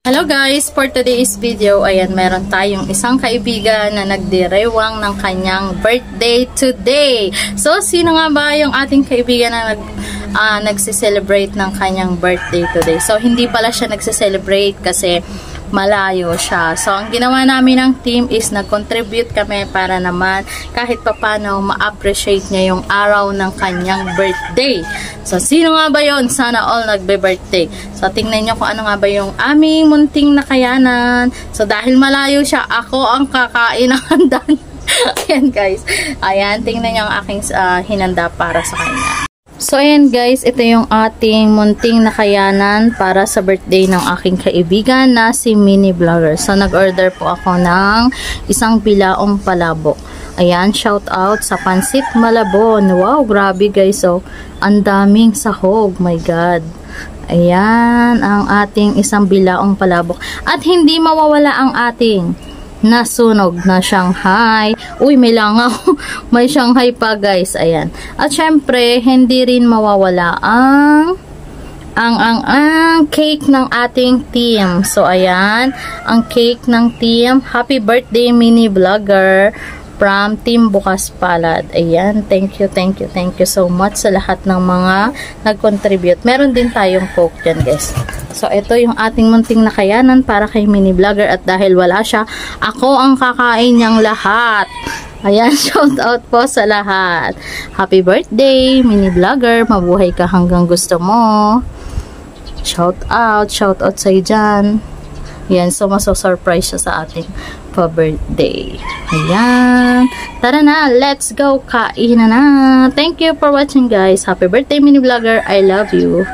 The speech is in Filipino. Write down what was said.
Hello guys! For today's video, ayan, meron tayong isang kaibigan na nagdirewang ng kanyang birthday today. So, sino nga ba yung ating kaibigan na nagse-celebrate ng kanyang birthday today? So, hindi pala siya nagse-celebrate kasi malayo siya. So, ang ginawa namin ng team is nag-contribute kami para naman kahit papano ma-appreciate niya yung araw ng kanyang birthday. So, sino nga ba yun? Sana all nagbe-birthday. So, tingnan nyo kung ano nga ba yung aming munting nakayanan. So, dahil malayo siya, ako ang kakain ng handa. Ayan guys. Ayan, tingnan nyo ang aking hinanda para sa kanya. So, ayan guys, ito yung ating munting nakayanan para sa birthday ng aking kaibigan na si Mini Vlogger. So, nag-order po ako ng isang bilaong palabok. Ayan, shout out sa Pansit Malabon. Wow, grabe guys. So, ang daming sahog. My God. Ayan, ang ating isang bilaong palabok. At hindi mawawala ang ating nasunog na Shanghai. Uy, may langaw. May Shanghai pa guys. Ayan. At syempre, hindi rin mawawala ang cake ng ating team. So, ayan. Ang cake ng team. Happy birthday, Mini Vlogger. From Team Bukas Palad. Ayan. Thank you so much sa lahat ng mga nag-contribute. Meron din tayong coke dyan guys. So, ito yung ating munting nakayanan para kay Mini Vlogger at dahil wala siya, ako ang kakain niyang lahat. Ayan, shout out po sa lahat. Happy birthday, Mini Vlogger. Mabuhay ka hanggang gusto mo. Shout out sa'yo dyan. Ayan, so maso-surprise siya sa ating pa-birthday. Ayan. Tara na, let's go. Kain na. Thank you for watching guys. Happy birthday, Mini Vlogger. I love you.